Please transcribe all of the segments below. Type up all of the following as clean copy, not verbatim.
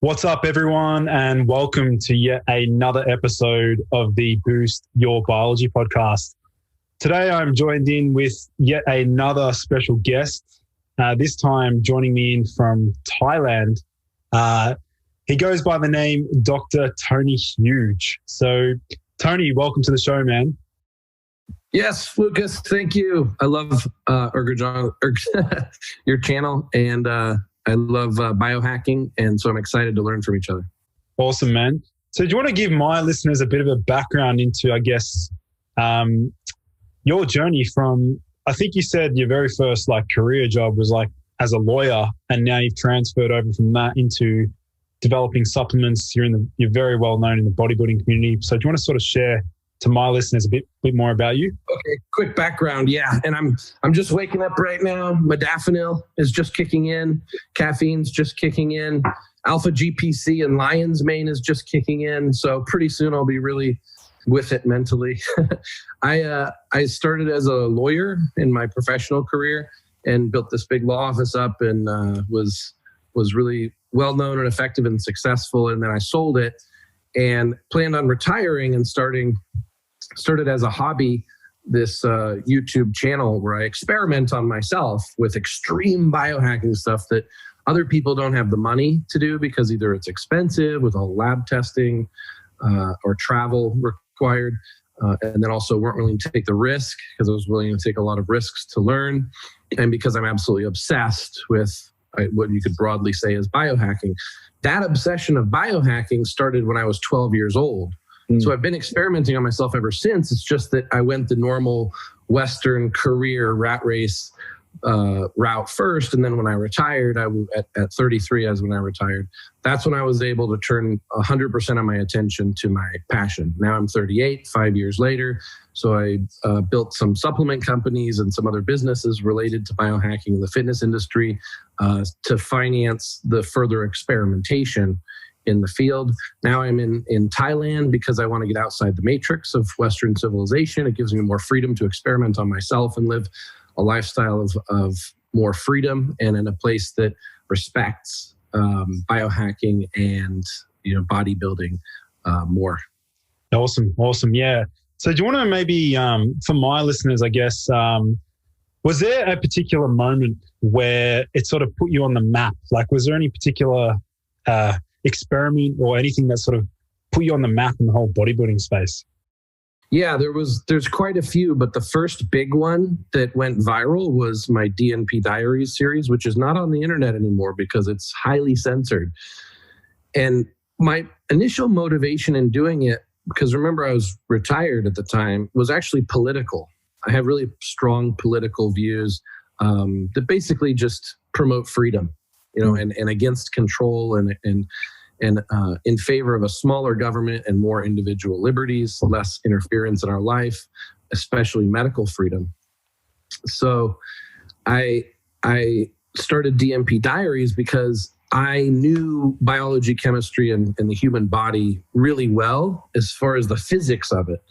What's up, everyone, and welcome to yet another episode of the Boost Your Biology podcast. Today, I'm joined in with yet another special guest, this time joining me in from Thailand. He goes by the name Dr. Tony Huge. So, Tony, welcome to the show, man. Yes, Lucas, thank you. I love your channel, and I love biohacking, and so I'm excited to learn from each other. Awesome, man. So do you want to give my listeners a bit of a background into, I guess, your journey from, I think you said your very first career job was as a lawyer, and now you've transferred over from that into developing supplements. You're very well known in the bodybuilding community. So do you want to sort of share to my listeners a bit more about you? Okay, quick background. Yeah, and I'm just waking up right now. Modafinil is just kicking in. Caffeine's just kicking in. Alpha GPC and lion's mane is just kicking in. So pretty soon I'll be really with it mentally. I started as a lawyer in my professional career and built this big law office up, and was really well known and effective and successful. And then I sold it and planned on retiring and started as a hobby this YouTube channel where I experiment on myself with extreme biohacking stuff that other people don't have the money to do because either it's expensive with all lab testing or travel required, and then also weren't willing to take the risk because I was willing to take a lot of risks to learn, and because I'm absolutely obsessed with what you could broadly say is biohacking. That obsession of biohacking started when I was 12 years old. So I've been experimenting on myself ever since. It's just that I went the normal Western career rat race route first. And then when I retired, at 33 as when I retired, that's when I was able to turn 100% of my attention to my passion. Now I'm 38, 5 years later. So I built some supplement companies and some other businesses related to biohacking in the fitness industry to finance the further experimentation in the field. Now I'm in Thailand because I want to get outside the matrix of Western civilization. It gives me more freedom to experiment on myself and live a lifestyle of more freedom and in a place that respects biohacking and bodybuilding more. Awesome. Yeah. So do you want to maybe, for my listeners, I guess, was there a particular moment where it sort of put you on the map? Was there any particular experiment or anything that sort of put you on the map in the whole bodybuilding space? Yeah, there's quite a few, but the first big one that went viral was my DNP Diaries series, which is not on the internet anymore because it's highly censored. And my initial motivation in doing it, because remember I was retired at the time, was actually political. I have really strong political views that basically just promote freedom, and against control and in favor of a smaller government and more individual liberties, less interference in our life, especially medical freedom. So I started DNP Diaries because I knew biology, chemistry, and the human body really well as far as the physics of it.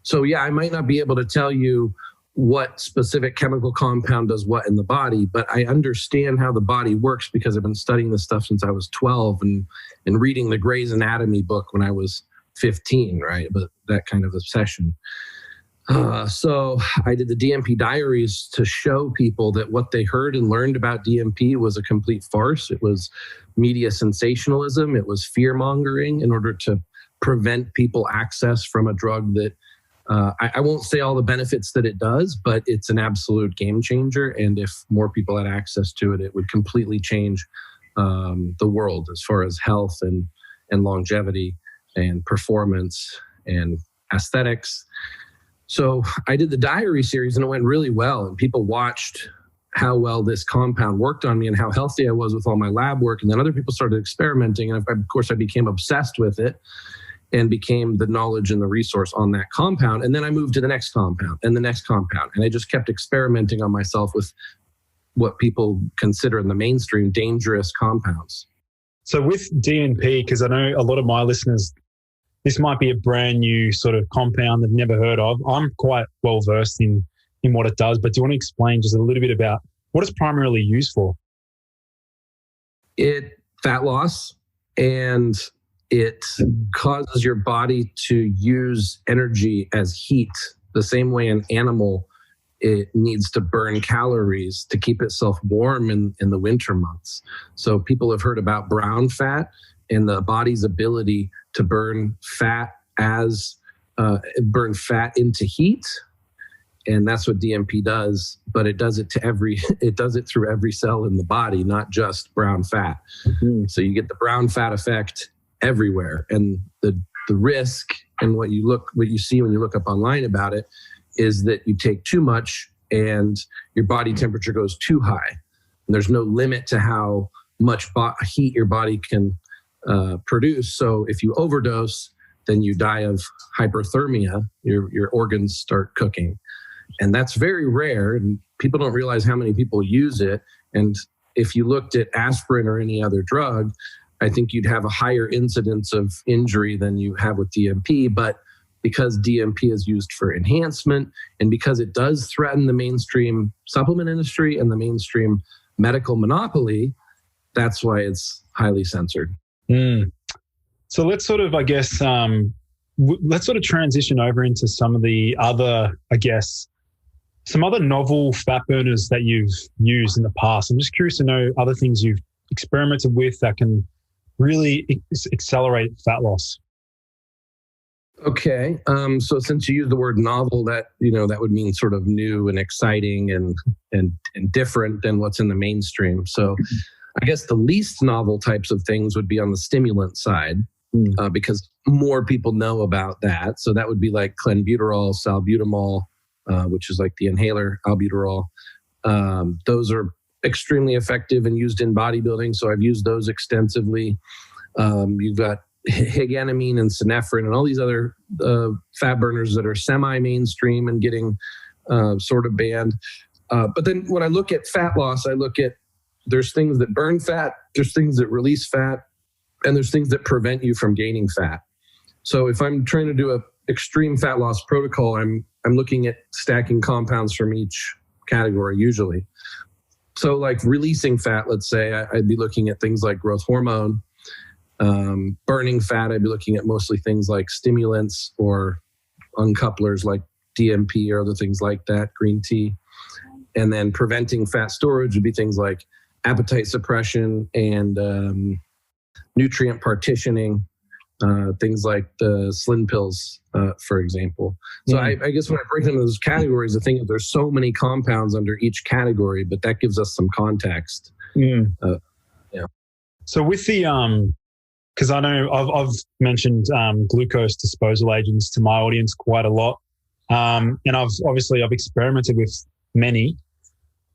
So yeah, I might not be able to tell you what specific chemical compound does what in the body, but I understand how the body works because I've been studying this stuff since I was 12 and reading the Gray's Anatomy book when I was 15, right? But that kind of obsession. So I did the DNP Diaries to show people that what they heard and learned about DNP was a complete farce. It was media sensationalism. It was fear-mongering in order to prevent people access from a drug that I won't say all the benefits that it does, but it's an absolute game changer. And if more people had access to it, it would completely change the world as far as health and longevity and performance and aesthetics. So I did the diary series and it went really well. And people watched how well this compound worked on me and how healthy I was with all my lab work. And then other people started experimenting. And of course, I became obsessed with it and became the knowledge and the resource on that compound. And then I moved to the next compound and the next compound. And I just kept experimenting on myself with what people consider in the mainstream dangerous compounds. So with DNP, because I know a lot of my listeners, this might be a brand new sort of compound they've never heard of. I'm quite well versed in what it does, but do you want to explain just a little bit about what it's primarily used for? Fat loss and it causes your body to use energy as heat, the same way an animal, it needs to burn calories to keep itself warm in the winter months. So people have heard about brown fat and the body's ability to burn fat into heat. And that's what DMP does, but it does it through every cell in the body, not just brown fat. Mm-hmm. So you get the brown fat effect everywhere. And the risk, and what you see when you look up online about it, is that you take too much and your body temperature goes too high. And there's no limit to how much heat your body can produce. So if you overdose, then you die of hyperthermia. Your organs start cooking. And that's very rare, and people don't realize how many people use it. And if you looked at aspirin or any other drug, I think you'd have a higher incidence of injury than you have with DMP. But because DMP is used for enhancement, and because it does threaten the mainstream supplement industry and the mainstream medical monopoly, that's why it's highly censored. Mm. So let's sort of, let's sort of transition over into some of the other, some other novel fat burners that you've used in the past. I'm just curious to know other things you've experimented with that can really accelerate fat loss. Okay. So since you used the word novel, that would mean sort of new and exciting and different than what's in the mainstream. So I guess the least novel types of things would be on the stimulant side, because more people know about that. So that would be like clenbuterol, salbutamol, which is like the inhaler albuterol. Those are extremely effective and used in bodybuilding. So I've used those extensively. You've got higamine and synephrine and all these other fat burners that are semi-mainstream and getting sort of banned. But then when I look at fat loss, there's things that burn fat, there's things that release fat, and there's things that prevent you from gaining fat. So if I'm trying to do an extreme fat loss protocol, I'm looking at stacking compounds from each category usually. So like releasing fat, let's say, I'd be looking at things like growth hormone. Burning fat, I'd be looking at mostly things like stimulants or uncouplers like DMP or other things like that, green tea. And then preventing fat storage would be things like appetite suppression and nutrient partitioning, things like the Slin pills, for example. So I guess when I break them into those categories, the thing is there's so many compounds under each category, but that gives us some context. Yeah. So with the, because I know I've mentioned glucose disposal agents to my audience quite a lot, and I've experimented with many.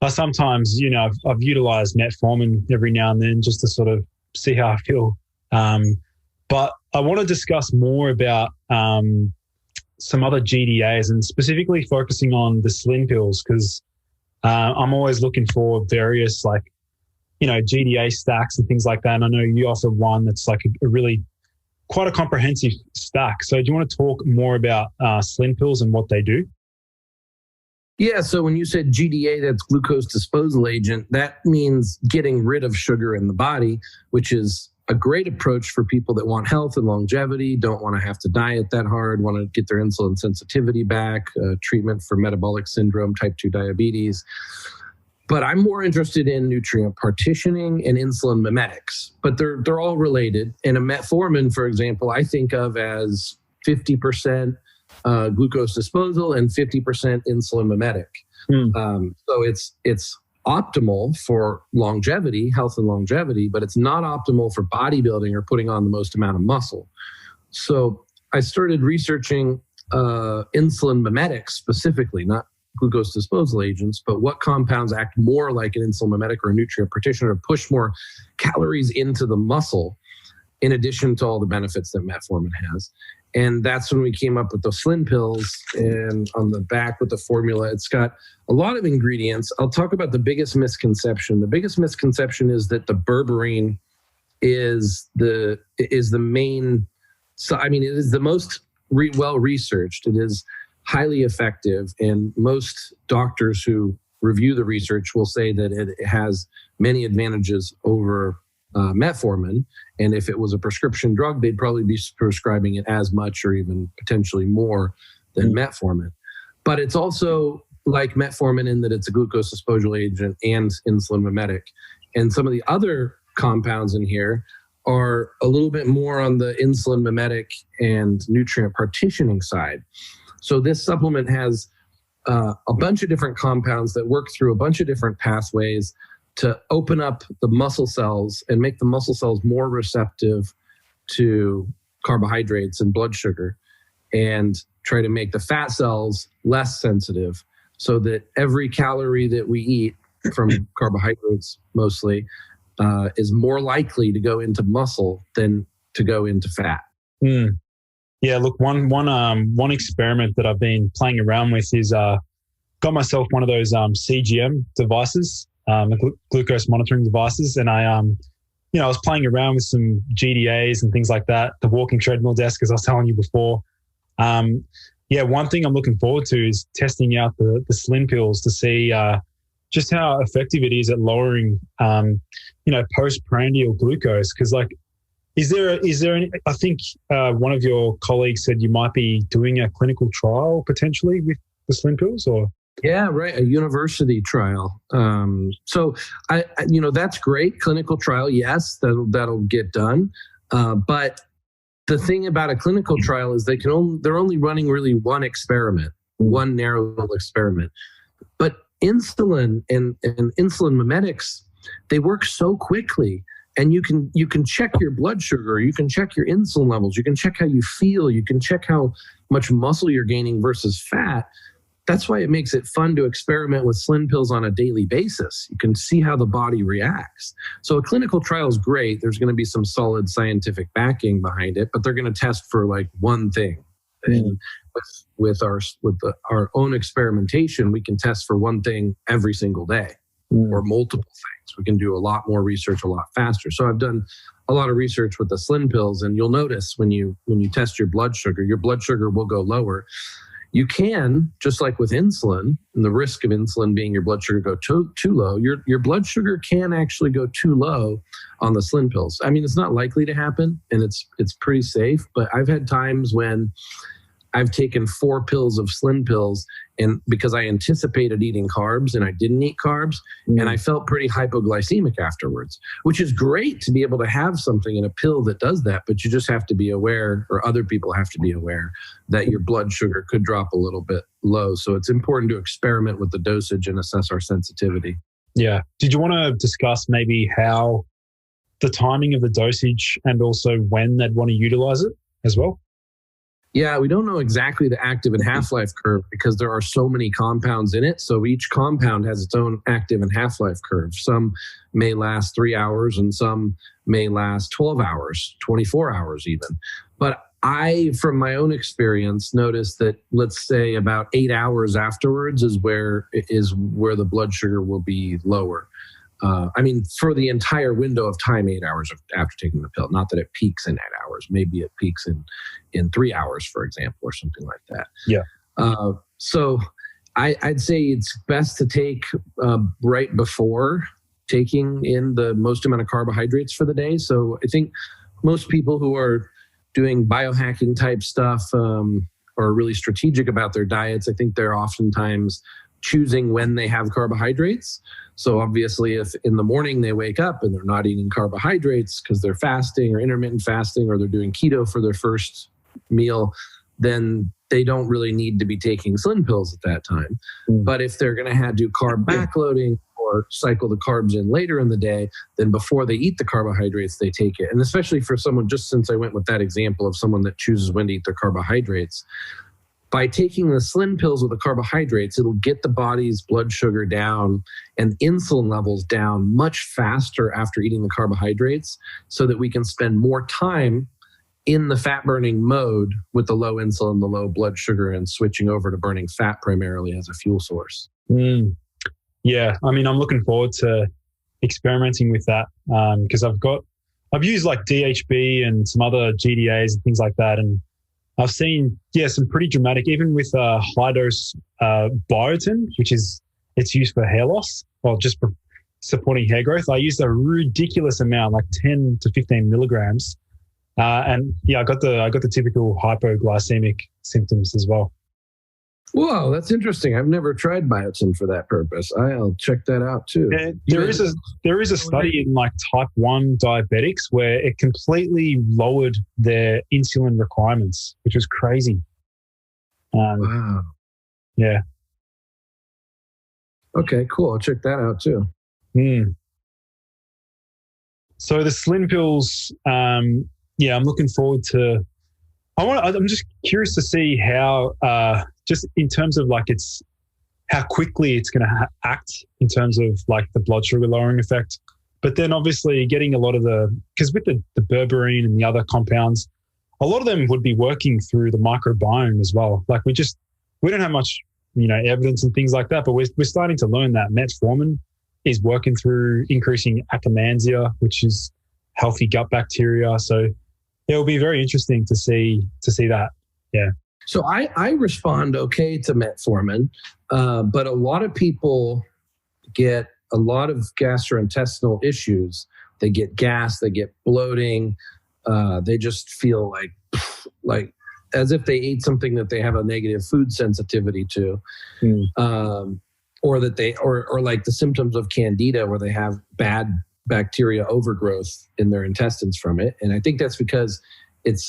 Sometimes, I've utilized metformin every now and then just to sort of see how I feel. But I want to discuss more about some other GDAs and specifically focusing on the Slin pills because I'm always looking for various GDA stacks and things like that. And I know you offer one that's like a really quite a comprehensive stack. So do you want to talk more about Slin pills and what they do? Yeah, so when you said GDA, that's glucose disposal agent, that means getting rid of sugar in the body, which is a great approach for people that want health and longevity, don't want to have to diet that hard, want to get their insulin sensitivity back, treatment for metabolic syndrome, type 2 diabetes. But I'm more interested in nutrient partitioning and insulin mimetics, but they're all related. And a metformin, for example, I think of as 50% glucose disposal and 50% insulin mimetic. So it's optimal for longevity, health and longevity, but it's not optimal for bodybuilding or putting on the most amount of muscle. So I started researching insulin mimetics specifically, not glucose disposal agents, but what compounds act more like an insulin mimetic or a nutrient partitioner to push more calories into the muscle in addition to all the benefits that metformin has. And that's when we came up with the Slin pills. And on the back with the formula, it's got a lot of ingredients. I'll talk about the biggest misconception. The biggest misconception is that the berberine is the main. So I mean, it is the most well researched. It is highly effective, and most doctors who review the research will say that it has many advantages over metformin. And if it was a prescription drug, they'd probably be prescribing it as much or even potentially more than metformin. But it's also like metformin in that it's a glucose disposal agent and insulin mimetic. And some of the other compounds in here are a little bit more on the insulin mimetic and nutrient partitioning side. So this supplement has a bunch of different compounds that work through a bunch of different pathways to open up the muscle cells and make the muscle cells more receptive to carbohydrates and blood sugar, and try to make the fat cells less sensitive so that every calorie that we eat from carbohydrates mostly is more likely to go into muscle than to go into fat. Yeah, look, one experiment that I've been playing around with is got myself one of those CGM devices, glucose monitoring devices, and I was playing around with some GDAs and things like that, the walking treadmill desk, as I was telling you before. One thing I'm looking forward to is testing out the Slin pills to see just how effective it is at lowering, postprandial glucose. Because is there any, I think one of your colleagues said you might be doing a clinical trial potentially with the Slin pills, or? Yeah, right. A university trial. So I that's great. Clinical trial. Yes, that'll get done. But the thing about a clinical trial is they're only running really one experiment, one narrow little experiment. But insulin and insulin mimetics, they work so quickly, and you can check your blood sugar, you can check your insulin levels, you can check how you feel, you can check how much muscle you're gaining versus fat. That's why it makes it fun to experiment with Slin pills on a daily basis. You can see how the body reacts. So a clinical trial is great. There's going to be some solid scientific backing behind it, but they're going to test for one thing. And with our own experimentation, we can test for one thing every single day or multiple things. We can do a lot more research a lot faster. So I've done a lot of research with the Slin pills, and you'll notice when you test your blood sugar will go lower. You can, just like with insulin, and the risk of insulin being your blood sugar go too low, your blood sugar can actually go too low on the Slin pills. I mean, it's not likely to happen, and it's pretty safe, but I've had times when I've taken 4 pills of Slin pills, and because I anticipated eating carbs and I didn't eat carbs, and I felt pretty hypoglycemic afterwards, which is great to be able to have something in a pill that does that. But you just have to be aware, or other people have to be aware, that your blood sugar could drop a little bit low. So it's important to experiment with the dosage and assess our sensitivity. Yeah. Did you want to discuss maybe how the timing of the dosage and also when they'd want to utilize it as well? Yeah, we don't know exactly the active and half-life curve because there are so many compounds in it. So each compound has its own active and half-life curve. Some may last 3 hours and some may last 12 hours, 24 hours even. But I, from my own experience, noticed that, let's say, about 8 hours afterwards is where the blood sugar will be lower. For the entire window of time, 8 hours after taking the pill. Not that it peaks in 8 hours. Maybe it peaks in 3 hours, for example, or something like that. Yeah. So I'd say it's best to take right before taking in the most amount of carbohydrates for the day. So I think most people who are doing biohacking type stuff are really strategic about their diets. I think they're oftentimes choosing when they have carbohydrates. So obviously, if in the morning they wake up and they're not eating carbohydrates because they're fasting or intermittent fasting, or they're doing keto for their first meal, then they don't really need to be taking Slin pills at that time. But if they're going to do carb backloading or cycle the carbs in later in the day, then before they eat the carbohydrates, they take it. And especially for someone, just since I went with that example of someone that chooses when to eat their carbohydrates, by taking the Slin pills with the carbohydrates, it'll get the body's blood sugar down and insulin levels down much faster after eating the carbohydrates, so that we can spend more time in the fat burning mode with the low insulin, the low blood sugar, and switching over to burning fat primarily as a fuel source. Yeah, I'm looking forward to experimenting with that because I've used like DHB and some other GDAs and things like that, and I've seen, some pretty dramatic, even with high dose biotin, which is, it's used for hair loss, or just for supporting hair growth. I used a ridiculous amount, like 10 to 15 milligrams. And yeah, I got the typical hypoglycemic symptoms as well. Whoa, that's interesting. I've never tried biotin for that purpose. I'll check that out too. There is a study in like type 1 diabetics where it completely lowered their insulin requirements, which was crazy. Wow. Yeah. Okay, cool. I'll check that out too. So the Slin pills, I'm looking forward to. I'm just curious to see how, just in terms of like how quickly it's going to act in terms of like the blood sugar lowering effect. But then obviously getting a lot of because with the berberine and the other compounds, a lot of them would be working through the microbiome as well. Like we don't have much, evidence and things like that, but we're starting to learn that metformin is working through increasing Akkermansia, which is healthy gut bacteria. So it will be very interesting to see that. Yeah. So I respond okay to metformin, but a lot of people get a lot of gastrointestinal issues. They get gas, they get bloating, they just feel like as if they ate something that they have a negative food sensitivity to, or that or like the symptoms of candida where they have bad bacteria overgrowth in their intestines from it. And I think that's because it's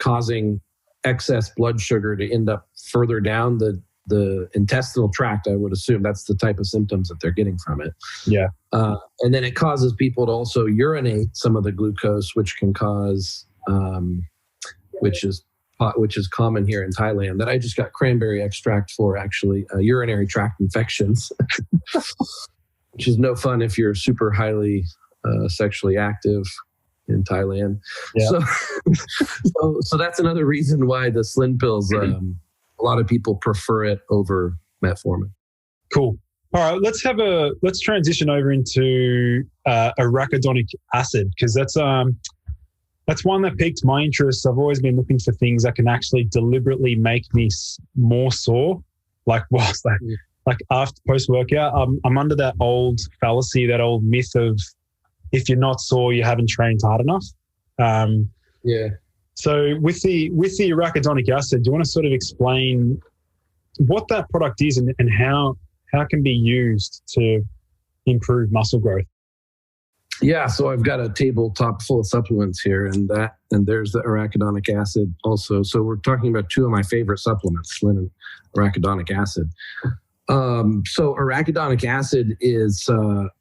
causing excess blood sugar to end up further down the intestinal tract. I would assume that's the type of symptoms that they're getting from it. Yeah. And then it causes people to also urinate some of the glucose, which can cause, which is common here in Thailand, that I just got cranberry extract for, actually, urinary tract infections, which is no fun if you're super highly sexually active in Thailand. Yeah. So that's another reason why the Slin pills, a lot of people prefer it over metformin. Cool. All right, let's transition over into arachidonic acid, because that's one that piqued my interest. I've always been looking for things that can actually deliberately make me more sore, like whilst like after post-workout. I'm under that old fallacy, that old myth of if you're not sore, you haven't trained hard enough. So with the arachidonic acid, do you want to sort of explain what that product is and how it can be used to improve muscle growth? Yeah, so I've got a tabletop full of supplements here, and there's the arachidonic acid also. So we're talking about two of my favorite supplements, Slin and arachidonic acid. So arachidonic acid is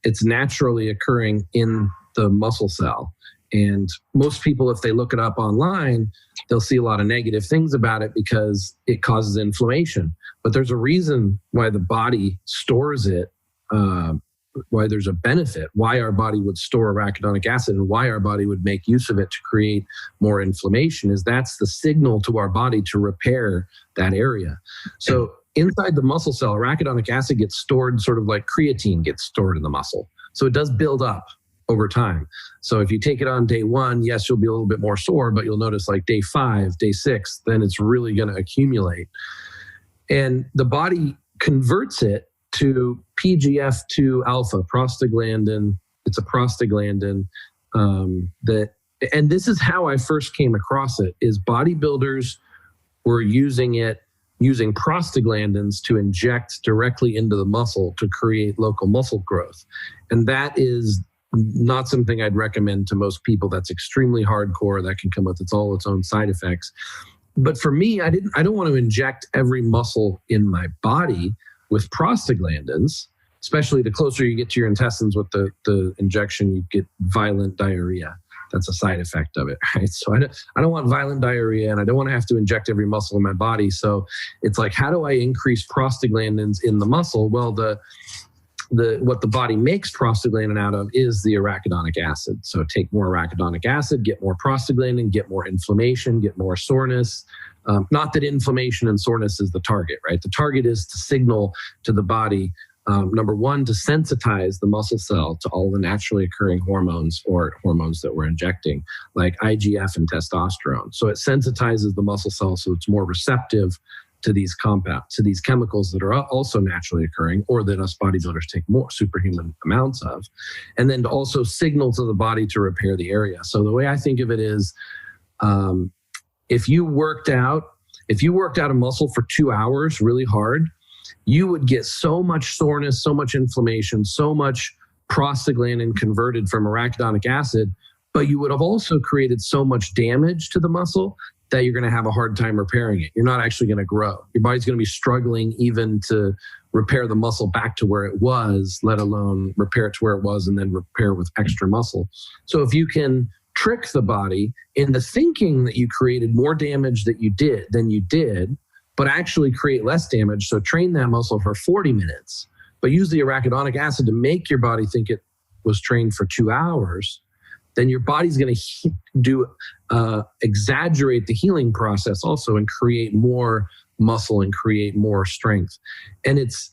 it's naturally occurring in the muscle cell. And most people, if they look it up online, they'll see a lot of negative things about it because it causes inflammation. But there's a reason why the body stores it, why there's a benefit, why our body would store arachidonic acid and why our body would make use of it to create more inflammation, is that's the signal to our body to repair that area. So inside the muscle cell, arachidonic acid gets stored sort of like creatine gets stored in the muscle. So it does build up over time. So if you take it on day 1, yes, you'll be a little bit more sore, but you'll notice like day 5, day 6, then it's really going to accumulate. And the body converts it to PGF2 alpha, prostaglandin. It's a prostaglandin and this is how I first came across it, is bodybuilders were using prostaglandins to inject directly into the muscle to create local muscle growth. And that is not something I'd recommend to most people. That's extremely hardcore. That can come with its own side effects. But for me, I don't want to inject every muscle in my body with prostaglandins, especially the closer you get to your intestines with the injection, you get violent diarrhea. That's a side effect of it, right? So I don't want violent diarrhea, and I don't want to have to inject every muscle in my body. So it's like, how do I increase prostaglandins in the muscle? Well, what the body makes prostaglandin out of is the arachidonic acid. So take more arachidonic acid, get more prostaglandin, get more inflammation, get more soreness. Not that inflammation and soreness is the target, right? The target is to signal to the body, number one, to sensitize the muscle cell to all the naturally occurring hormones or hormones that we're injecting, like IGF and testosterone. So it sensitizes the muscle cell so it's more receptive to these compounds, to these chemicals that are also naturally occurring, or that us bodybuilders take more superhuman amounts of, and then to also signal to the body to repair the area. So the way I think of it is, if you worked out a muscle for 2 hours really hard, you would get so much soreness, so much inflammation, so much prostaglandin converted from arachidonic acid, but you would have also created so much damage to the muscle that you're going to have a hard time repairing it. You're not actually going to grow. Your body's going to be struggling even to repair the muscle back to where it was, let alone repair it to where it was and then repair with extra muscle. So if you can trick the body into thinking that you created more damage than you did, but actually create less damage, so train that muscle for 40 minutes, but use the arachidonic acid to make your body think it was trained for 2 hours, then your body's going to exaggerate the healing process also and create more muscle and create more strength. And it's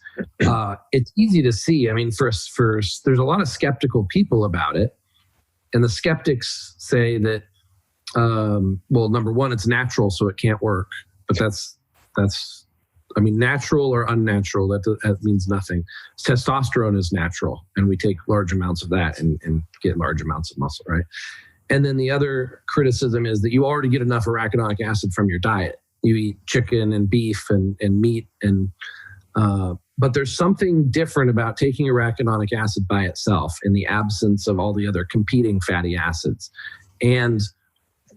easy to see. I mean, first, there's a lot of skeptical people about it. And the skeptics say that, well, number one, it's natural, so it can't work. But I mean, natural or unnatural, that means nothing. Testosterone is natural, and we take large amounts of that and get large amounts of muscle, right? And then the other criticism is that you already get enough arachidonic acid from your diet. You eat chicken and beef and meat, but there's something different about taking arachidonic acid by itself in the absence of all the other competing fatty acids. And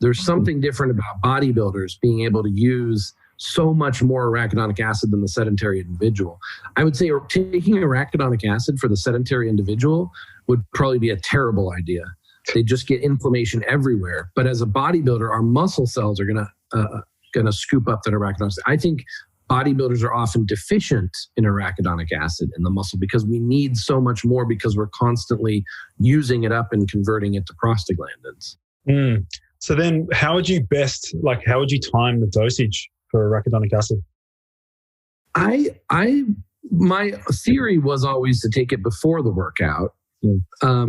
there's something different about bodybuilders being able to use so much more arachidonic acid than the sedentary individual. I would say taking arachidonic acid for the sedentary individual would probably be a terrible idea. They just get inflammation everywhere. But as a bodybuilder, our muscle cells are gonna scoop up that arachidonic acid. I think bodybuilders are often deficient in arachidonic acid in the muscle because we need so much more because we're constantly using it up and converting it to prostaglandins. So then how would you time the dosage for arachidonic acid? My theory was always to take it before the workout,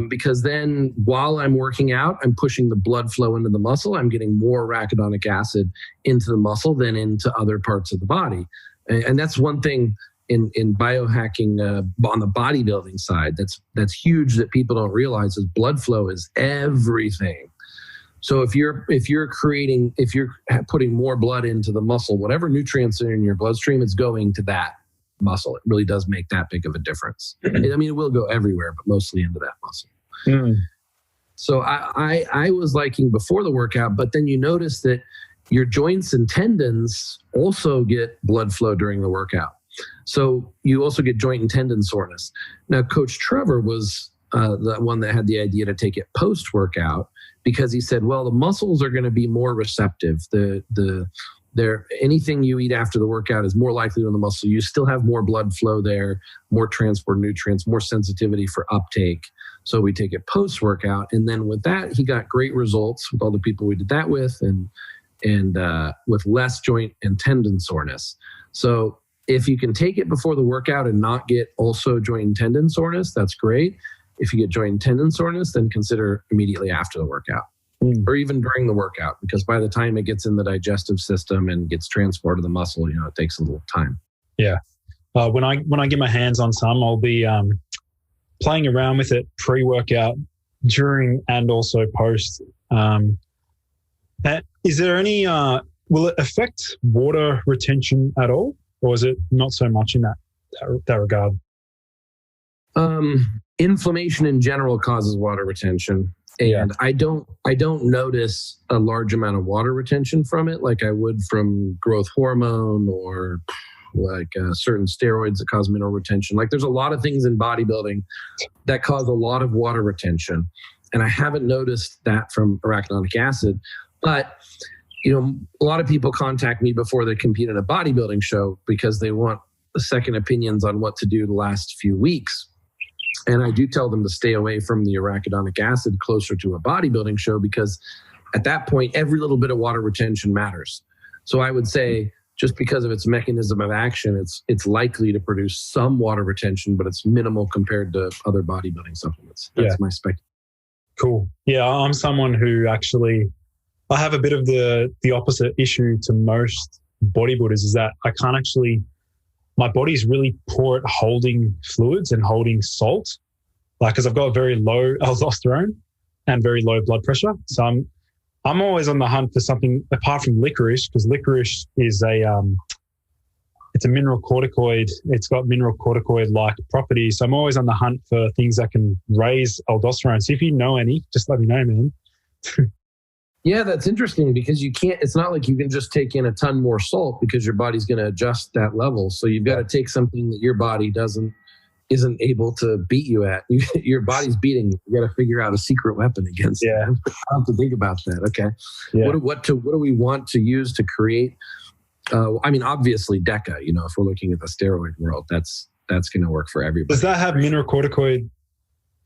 because then while I'm working out, I'm pushing the blood flow into the muscle. I'm getting more arachidonic acid into the muscle than into other parts of the body. And that's one thing in biohacking on the bodybuilding side that's huge that people don't realize is blood flow is everything. So if you're putting more blood into the muscle, whatever nutrients are in your bloodstream is going to that muscle. It really does make that big of a difference. I mean, it will go everywhere, but mostly into that muscle. So I was liking before the workout, but then you notice that your joints and tendons also get blood flow during the workout. So you also get joint and tendon soreness. Now, Coach Trevor was the one that had the idea to take it post-workout, because he said, well, the muscles are going to be more receptive. Anything you eat after the workout is more likely on the muscle. You still have more blood flow there, more transport nutrients, more sensitivity for uptake. So we take it post-workout. And then with that, he got great results with all the people we did that with and with less joint and tendon soreness. So if you can take it before the workout and not get also joint and tendon soreness, that's great. If you get joint and tendon soreness, then consider immediately after the workout or even during the workout, because by the time it gets in the digestive system and gets transported to the muscle, it takes a little time. Yeah. When I get my hands on some, I'll be playing around with it pre-workout, during, and also post. Is there any, will it affect water retention at all? Or is it not so much in that regard? Inflammation in general causes water retention. And I don't notice a large amount of water retention from it like I would from growth hormone or like certain steroids that cause mineral retention. Like there's a lot of things in bodybuilding that cause a lot of water retention. And I haven't noticed that from arachidonic acid. But, a lot of people contact me before they compete in a bodybuilding show because they want second opinions on what to do the last few weeks. And I do tell them to stay away from the arachidonic acid closer to a bodybuilding show, because at that point, every little bit of water retention matters. So I would say just because of its mechanism of action, it's likely to produce some water retention, but it's minimal compared to other bodybuilding supplements. That's my speculation. Cool. Yeah, I'm someone who actually, I have a bit of the opposite issue to most bodybuilders is that I can't actually, my body's really poor at holding fluids and holding salt, like, because I've got very low aldosterone and very low blood pressure. So I'm always on the hunt for something apart from licorice, because licorice is it's a mineral corticoid. It's got mineral corticoid-like properties. So I'm always on the hunt for things that can raise aldosterone. So if you know any, just let me know, man. Yeah, that's interesting, because you can't, it's not like you can just take in a ton more salt, because your body's going to adjust that level. So you've got to take something that your body isn't able to beat you at. Your body's beating you. You got to figure out a secret weapon against it. I have to think about that. Okay. Yeah. What do we want to use to create? I mean, obviously DECA, if we're looking at the steroid world, that's going to work for everybody. Does that have mineral corticoid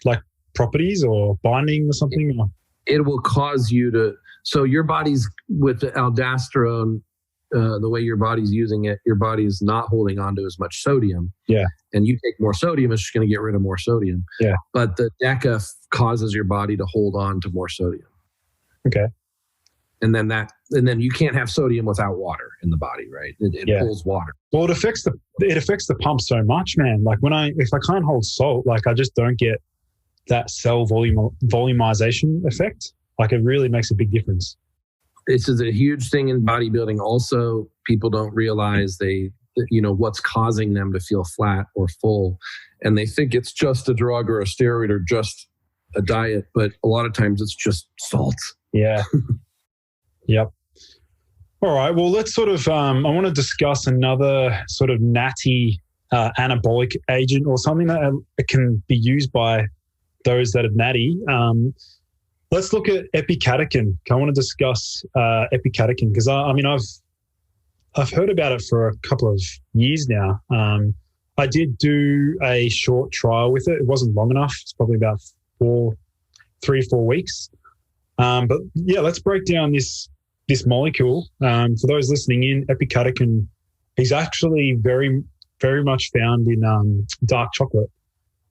like properties or binding or something? It will cause you to, so your body's with the aldosterone, the way your body's using it, your body's not holding on to as much sodium. Yeah. And you take more sodium, it's just going to get rid of more sodium. Yeah. But the DECA causes your body to hold on to more sodium. Okay. And then you can't have sodium without water in the body, right? It pulls water. Well, it affects the pump so much, man. Like if I can't hold salt, like I just don't get that cell volumization effect. Like it really makes a big difference. This is a huge thing in bodybuilding. Also, people don't realize what's causing them to feel flat or full. And they think it's just a drug or a steroid or just a diet. But a lot of times it's just salt. Yeah. Yep. All right. Well, let's sort of, I want to discuss another sort of natty anabolic agent, or something that can be used by those that are natty. Let's look at Epicatechin. I want to discuss Epicatechin, because I've heard about it for a couple of years now. I did do a short trial with it. It wasn't long enough. It's probably about 4 weeks. But yeah, let's break down this molecule. For those listening in, Epicatechin is actually very, very much found in dark chocolate.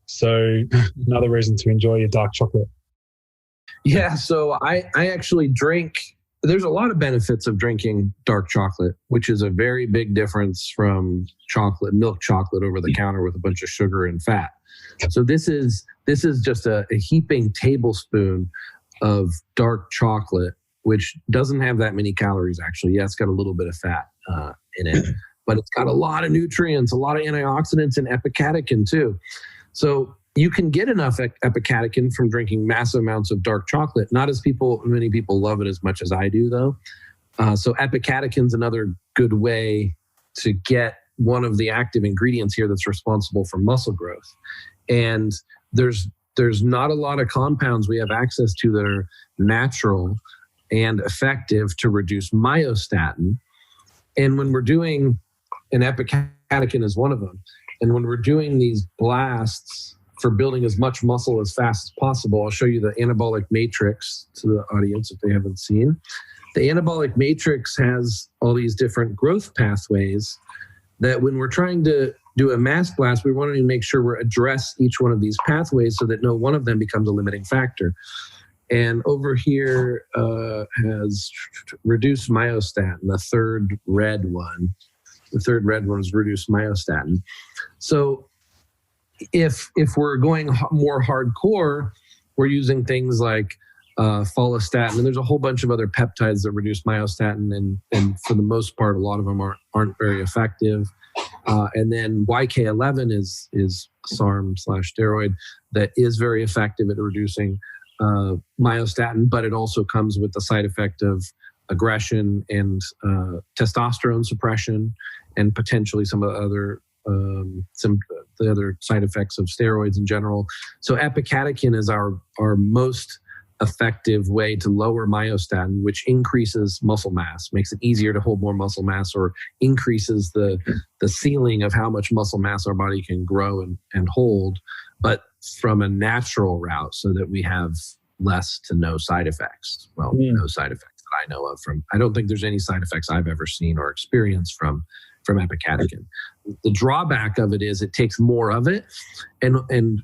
So another reason to enjoy your dark chocolate. Yeah, so I actually drink, there's a lot of benefits of drinking dark chocolate, which is a very big difference from milk chocolate over the counter with a bunch of sugar and fat. So this is just a heaping tablespoon of dark chocolate, which doesn't have that many calories, actually. Yeah, it's got a little bit of fat in it, but it's got a lot of nutrients, a lot of antioxidants, and epicatechin too. So you can get enough epicatechin from drinking massive amounts of dark chocolate. Not as many people love it as much as I do, though. So epicatechin is another good way to get one of the active ingredients here that's responsible for muscle growth. And there's not a lot of compounds we have access to that are natural and effective to reduce myostatin. And when we're doing, and epicatechin is one of them, and when we're doing these blasts for building as much muscle as fast as possible, I'll show you the anabolic matrix to the audience if they haven't seen. The anabolic matrix has all these different growth pathways that when we're trying to do a mass blast, we want to make sure we address each one of these pathways so that no one of them becomes a limiting factor. And over here has reduced myostatin, the third red one. The third red one is reduced myostatin. So if we're going more hardcore, we're using things like follistatin, and there's a whole bunch of other peptides that reduce myostatin, and for the most part, a lot of them aren't very effective. And then YK11 is SARM/steroid that is very effective at reducing myostatin, but it also comes with the side effect of aggression and testosterone suppression, and potentially some of the other side effects of steroids in general. So epicatechin is our most effective way to lower myostatin, which increases muscle mass, makes it easier to hold more muscle mass, or increases the ceiling of how much muscle mass our body can grow and hold, but from a natural route, so that we have less to no side effects. Well, no side effects that I know of I don't think there's any side effects I've ever seen or experienced from epicatechin. The drawback of it is it takes more of it. And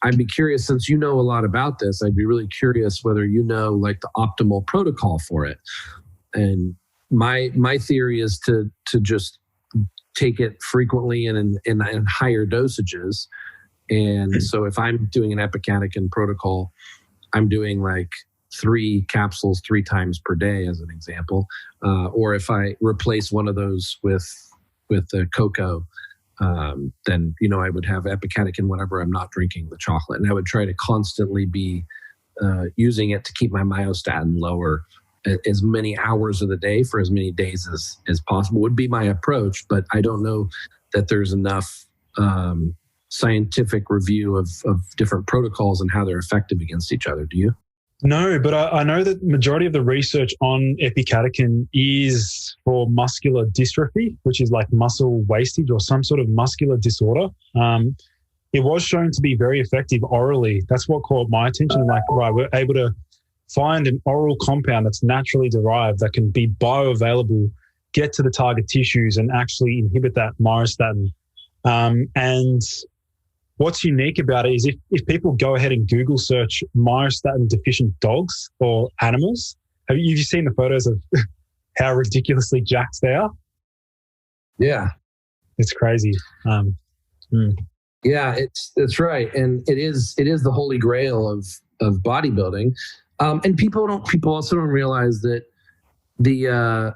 I'd be curious, since you know a lot about this, I'd be really curious whether you know like the optimal protocol for it. And my theory is to just take it frequently and in higher dosages. And so if I'm doing an Epicatechin protocol, I'm doing like 3 capsules 3 times per day, as an example. Or if I replace one of those with the cocoa, then, I would have Epicatechin whenever I'm not drinking the chocolate. And I would try to constantly be using it to keep my myostatin lower as many hours of the day for as many days as possible would be my approach. But I don't know that there's enough scientific review of different protocols and how they're effective against each other. Do you? No, but I know that majority of the research on Epicatechin is for muscular dystrophy, which is like muscle wastage or some sort of muscular disorder. It was shown to be very effective orally. That's what caught my attention. Like, right, we're able to find an oral compound that's naturally derived that can be bioavailable, get to the target tissues and actually inhibit that myostatin. And what's unique about it is if people go ahead and Google search myostatin deficient dogs or animals, have you seen the photos of how ridiculously jacked they are? Yeah. It's crazy. Yeah, that's right. And it is the holy grail of bodybuilding. And people also don't realize that the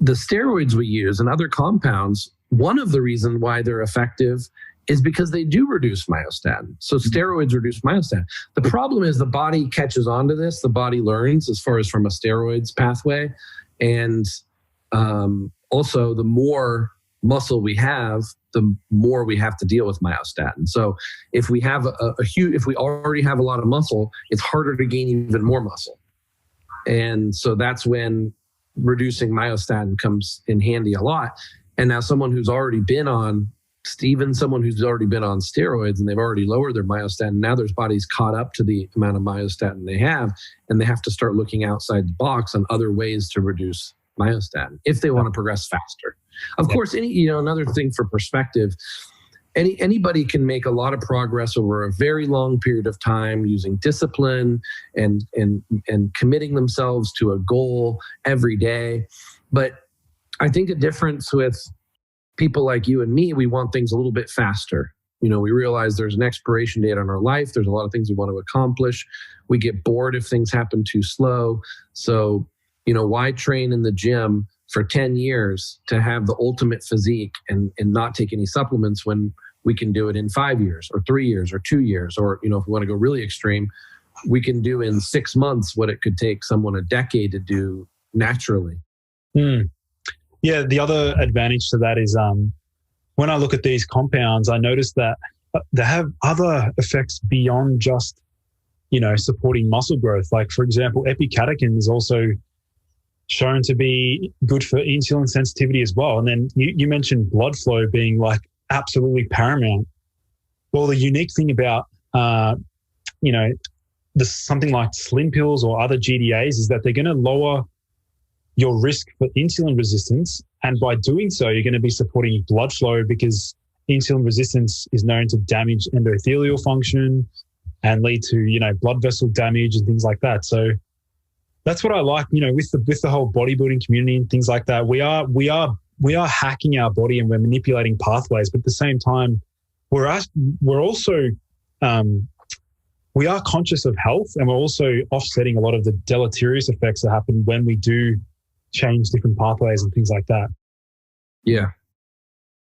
steroids we use and other compounds, one of the reasons why they're effective is because they do reduce myostatin. So steroids reduce myostatin. The problem is the body catches on to this. The body learns as far as from a steroids pathway. And also the more muscle we have, the more we have to deal with myostatin. So if we have if we already have a lot of muscle, it's harder to gain even more muscle. And so that's when reducing myostatin comes in handy a lot. And now someone who's already been on steroids and they've already lowered their myostatin, now their body's caught up to the amount of myostatin they have, and they have to start looking outside the box on other ways to reduce myostatin if they want to progress faster. Of course, another thing for perspective, anybody can make a lot of progress over a very long period of time using discipline and committing themselves to a goal every day. But I think the difference with people like you and me, we want things a little bit faster. We realize there's an expiration date on our life. There's a lot of things we want to accomplish. We get bored if things happen too slow. So, why train in the gym for 10 years to have the ultimate physique and not take any supplements when we can do it in 5 years or 3 years or 2 years? Or, if we want to go really extreme, we can do in 6 months what it could take someone a decade to do naturally. Yeah, the other advantage to that is when I look at these compounds, I notice that they have other effects beyond just, supporting muscle growth. Like, for example, Epicatechin is also shown to be good for insulin sensitivity as well. And then you mentioned blood flow being like absolutely paramount. Well, the unique thing about, something like Slin pills or other GDAs is that they're going to lower your risk for insulin resistance. And by doing so, you're going to be supporting blood flow because insulin resistance is known to damage endothelial function and lead to, blood vessel damage and things like that. So that's what I like, with the whole bodybuilding community and things like that. We are hacking our body and we're manipulating pathways, but at the same time, we are conscious of health, and we're also offsetting a lot of the deleterious effects that happen when we do change different pathways and things like that. Yeah.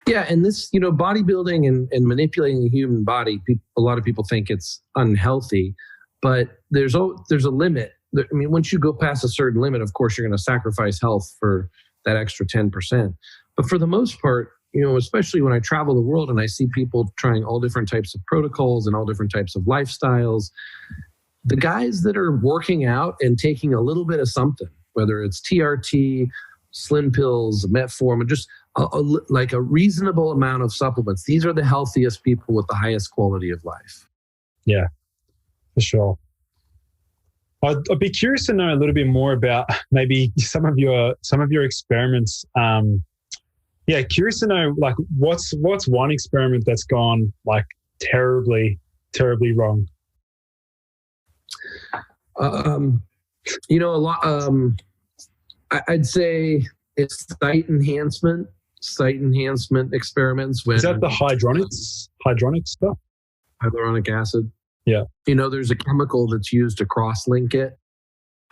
Yeah. And this, bodybuilding and manipulating the human body, a lot of people think it's unhealthy, but there's a limit. Once you go past a certain limit, of course, you're going to sacrifice health for that extra 10%. But for the most part, especially when I travel the world and I see people trying all different types of protocols and all different types of lifestyles, the guys that are working out and taking a little bit of something, whether it's TRT, Slin pills, metformin, just like a reasonable amount of supplements, these are the healthiest people with the highest quality of life. Yeah, for sure. I'd be curious to know a little bit more about maybe some of your experiments. Curious to know like what's one experiment that's gone like terribly wrong. A lot. I'd say It's site enhancement experiments. Is that the hydronic stuff? Hyaluronic acid. Yeah. There's a chemical that's used to cross-link it.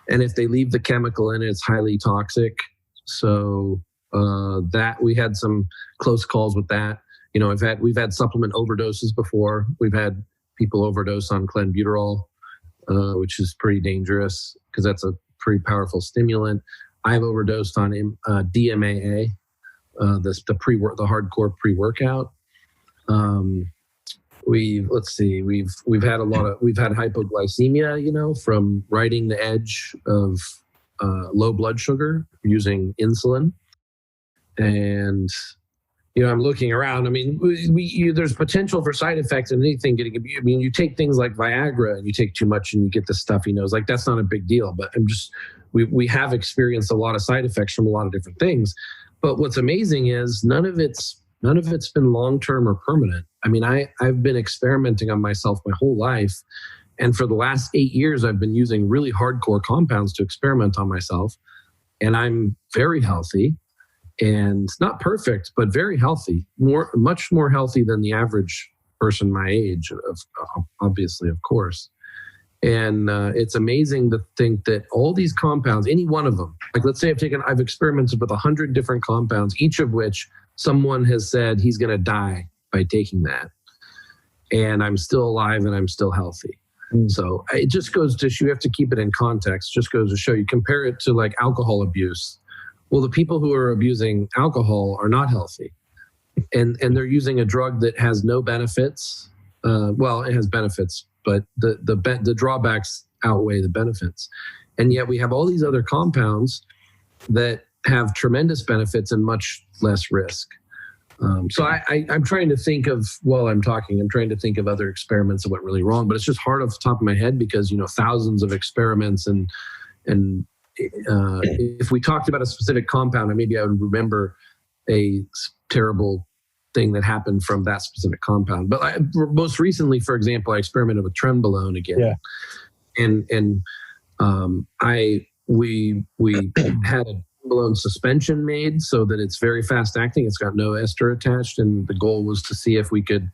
And if they leave the chemical in it, it's highly toxic. So that we had some close calls with that. We've had supplement overdoses before. We've had people overdose on clenbuterol, which is pretty dangerous because that's a pretty powerful stimulant. I've overdosed on DMAA, the hardcore pre-workout. We've had hypoglycemia, from riding the edge of low blood sugar using insulin. And I'm looking around. I mean, there's potential for side effects in anything. You take things like Viagra and you take too much and you get the stuffy nose. Like, that's not a big deal. But we have experienced a lot of side effects from a lot of different things. But what's amazing is none of it's been long-term or permanent. I mean, I've been experimenting on myself my whole life. And for the last 8 years, I've been using really hardcore compounds to experiment on myself. And I'm very healthy. And not perfect, but very healthy, much more healthy than the average person my age, obviously, of course. And it's amazing to think that all these compounds, any one of them, like let's say I've experimented with 100 different compounds, each of which someone has said he's going to die by taking that. And I'm still alive and I'm still healthy. So it just goes to show, you have to keep it in context, just goes to show you, compare it to like alcohol abuse. Well, the people who are abusing alcohol are not healthy, and they're using a drug that has no benefits. It has benefits, but the drawbacks outweigh the benefits. And yet we have all these other compounds that have tremendous benefits and much less risk. So I'm trying to think of, while I'm talking, I'm trying to think of other experiments that went really wrong, but it's just hard off the top of my head because, thousands of experiments and if we talked about a specific compound, maybe I would remember a terrible thing that happened from that specific compound. But most recently, for example, I experimented with trenbolone again. Yeah. And we had a trenbolone suspension made so that it's very fast acting. It's got no ester attached, and the goal was to see if we could.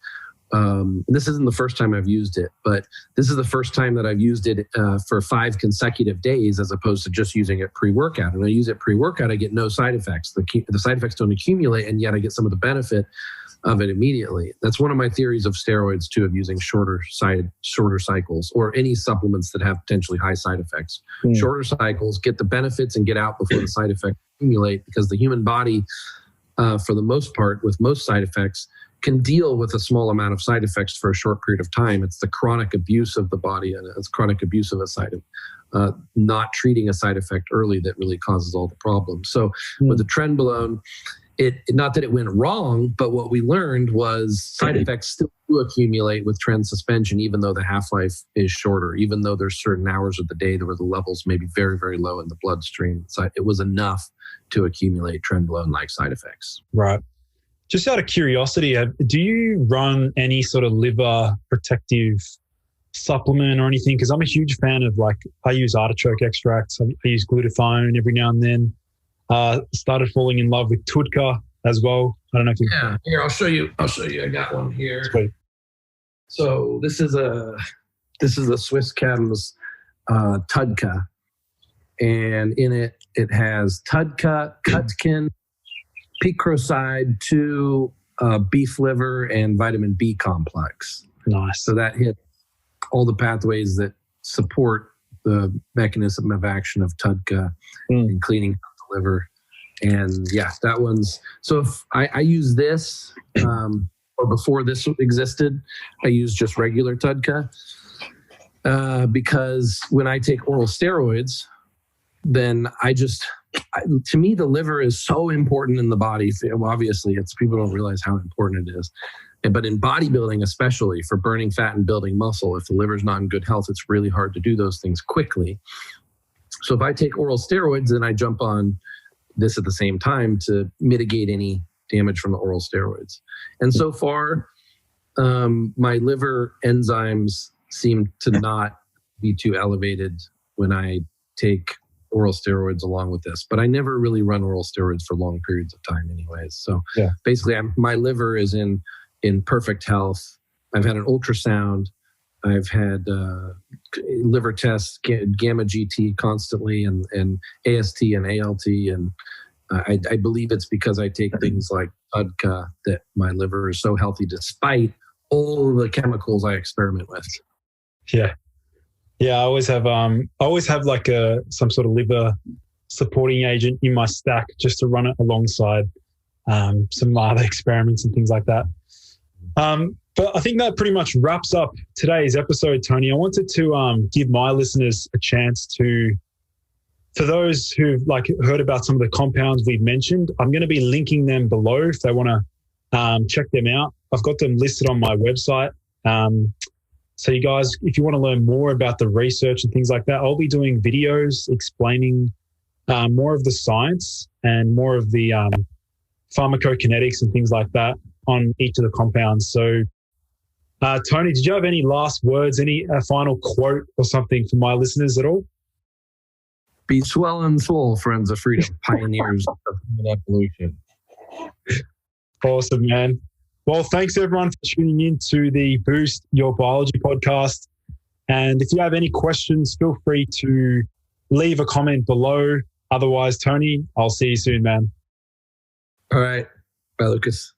This isn't the first time I've used it, but this is the first time that I've used it for 5 consecutive days as opposed to just using it pre-workout. And I use it pre-workout, I get no side effects. The side effects don't accumulate, and yet I get some of the benefit of it immediately. That's one of my theories of steroids too, of using shorter cycles or any supplements that have potentially high side effects. Shorter cycles, get the benefits and get out before the side effects accumulate, because the human body, for the most part, with most side effects, can deal with a small amount of side effects for a short period of time. It's the chronic abuse of the body and it's chronic abuse of a side of not treating a side effect early that really causes all the problems. So with the trenbolone, not that it went wrong, but what we learned was side effects still do accumulate with tren suspension, even though the half-life is shorter, even though there's certain hours of the day where the levels may be very, very low in the bloodstream. So it was enough to accumulate trenbolone-like side effects. Right. Just out of curiosity, do you run any sort of liver protective supplement or anything? Because I'm a huge fan of, I use artichoke extracts. I use glutathione every now and then. Started falling in love with TUDCA as well. I don't know if you... Yeah, here, I'll show you. I got one here. Sweet. So this is a Swiss Chem's TUDCA. And in it has TUDCA, Cutkin, picroside, 2 beef liver, and vitamin B complex. Nice. So that hit all the pathways that support the mechanism of action of TUDCA and cleaning the liver. And yeah, that one's... So if I use this, or before this existed, I use just regular TUDCA because when I take oral steroids, then to me, the liver is so important in the body. Obviously, people don't realize how important it is. But in bodybuilding, especially for burning fat and building muscle, if the liver's not in good health, it's really hard to do those things quickly. So if I take oral steroids, then I jump on this at the same time to mitigate any damage from the oral steroids. And so far, my liver enzymes seem to not be too elevated when I take oral steroids along with this, but I never really run oral steroids for long periods of time anyways. So basically my liver is in perfect health. I've had an ultrasound. I've had liver tests, gamma GT constantly, and AST and ALT. And I believe it's because I take things like Udka that my liver is so healthy despite all the chemicals I experiment with. Yeah. Yeah, I always have like some sort of liver supporting agent in my stack just to run it alongside some other experiments and things like that. But I think that pretty much wraps up today's episode, Tony. I wanted to give my listeners a chance to, for those who've like heard about some of the compounds we've mentioned, I'm going to be linking them below if they want to check them out. I've got them listed on my website. So you guys, if you want to learn more about the research and things like that, I'll be doing videos explaining more of the science and more of the pharmacokinetics and things like that on each of the compounds. So Tony, did you have any last words, any final quote or something for my listeners at all? Be swell and swole, friends of freedom, pioneers of human evolution. Awesome, man. Well, thanks everyone for tuning in to the Boost Your Biology podcast. And if you have any questions, feel free to leave a comment below. Otherwise, Tony, I'll see you soon, man. All right. Bye, Lucas.